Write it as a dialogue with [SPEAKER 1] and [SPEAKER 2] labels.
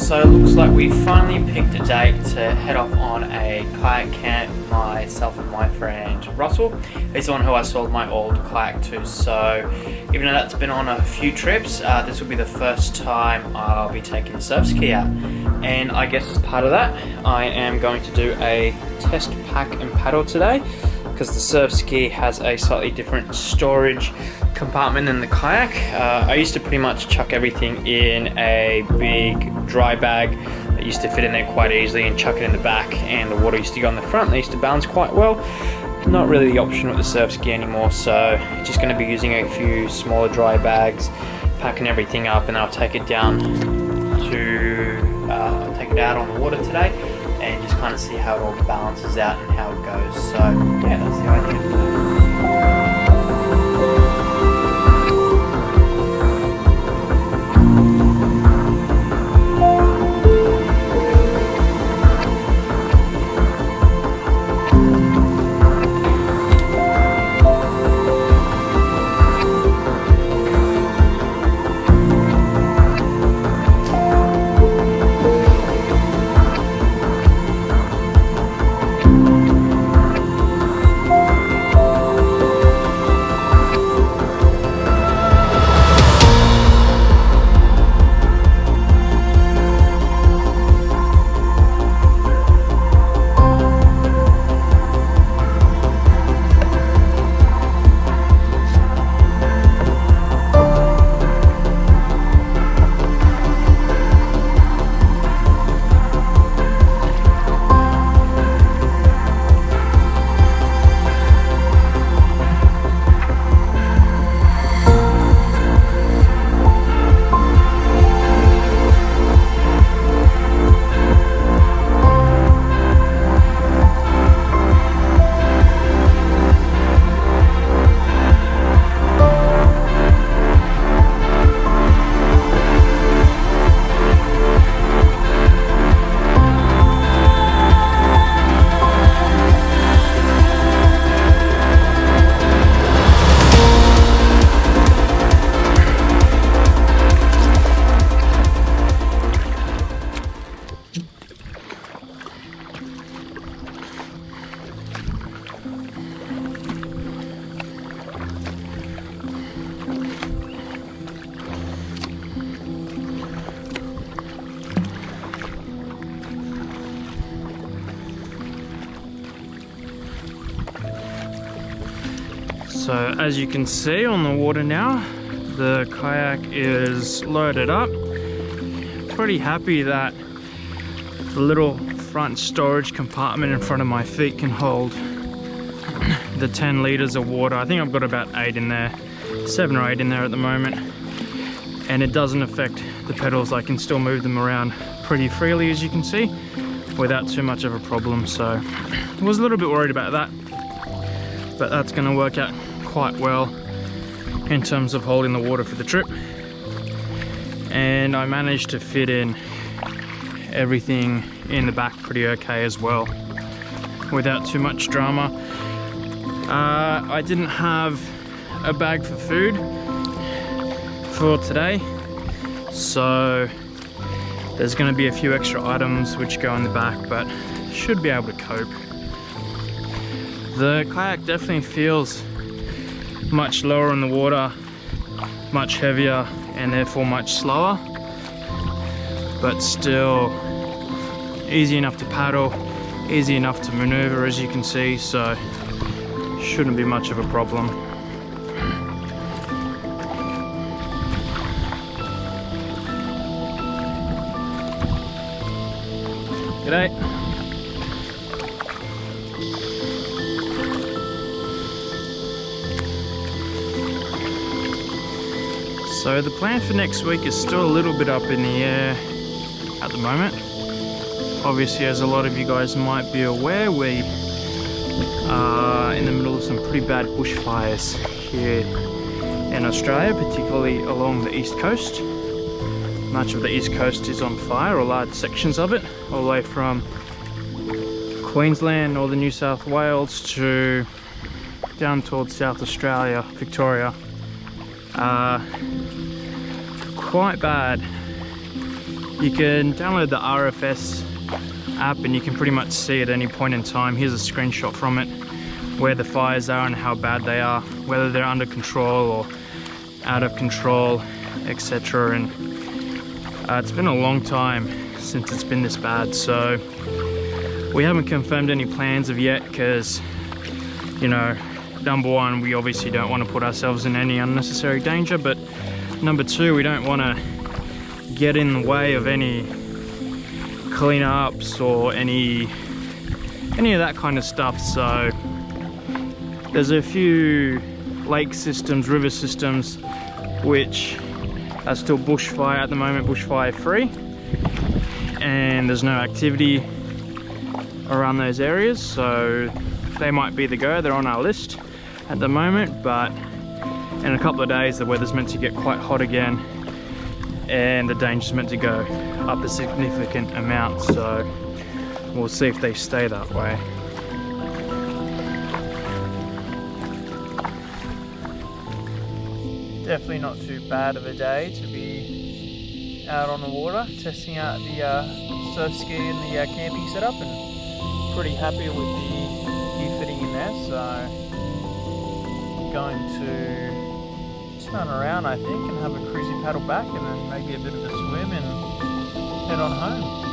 [SPEAKER 1] So it looks like we finally picked a date to head off on a kayak camp, myself and my friend Russell. He's the one who I sold my old kayak to, so even though that's been on a few trips, this will be the first time I'll be taking the surf ski out. And I guess as part of that, I am going to do a test pack and paddle today, because the surf ski has a slightly different storage compartment than the kayak. I used to pretty much chuck everything in a big dry bag that used to fit in there quite easily and chuck it in the back, and the water used to go on the front. They used to balance quite well. Not really the option with the surf ski anymore, so just going to be using a few smaller dry bags, packing everything up, and I'll take it down to take it out on the water today and just kind of see how it all balances out and how it goes. So yeah, that's the idea. So as you can see on the water now, the kayak is loaded up. Pretty happy that the little front storage compartment in front of my feet can hold the 10 litres of water. I think I've got about 8 in there, 7 or 8 in there at the moment. And it doesn't affect the pedals. I can still move them around pretty freely, as you can see, without too much of a problem. So I was a little bit worried about that, but that's going to work out quite well in terms of holding the water for the trip. And I managed to fit in everything in the back pretty okay as well, without too much drama. I didn't have a bag for food for today, so there's going to be a few extra items which go in the back, but should be able to cope. The kayak definitely feels much lower in the water, much heavier, and therefore much slower, but still easy enough to paddle, easy enough to maneuver, as you can see, so shouldn't be much of a problem. G'day. So the plan for next week is still a little bit up in the air at the moment. Obviously, as a lot of you guys might be aware, we are in the middle of some pretty bad bushfires here in Australia, particularly along the east coast. Much of the east coast is on fire, or large sections of it, all the way from Queensland, northern New South Wales, to down towards South Australia, Victoria. Quite bad
[SPEAKER 2] You can download the RFS app and you can pretty much see at any point in time. Here's a screenshot from it, where the fires are and how bad they are, whether they're under control or out of control, etc. And it's been a long time since it's been this bad, so we haven't confirmed any plans of yet, because, you know, number one, we obviously don't want to put ourselves in any unnecessary danger, but number two, we don't want to get in the way of any cleanups or any of that kind of stuff. So there's a few lake systems, river systems, which are still bushfire at the moment, bushfire free, and there's no activity around those areas, so they might be the go. They're on our list at the moment, but in a couple of days the weather's meant to get quite hot again and the danger's meant to go up a significant amount, so we'll see if they stay that way. Definitely not too bad of a day to be out on the water, testing out the surf ski and the camping setup, and pretty happy with the gear fitting in there. So going to turn around, I think, and have a cruisy paddle back, and then maybe a bit of a swim and head on home.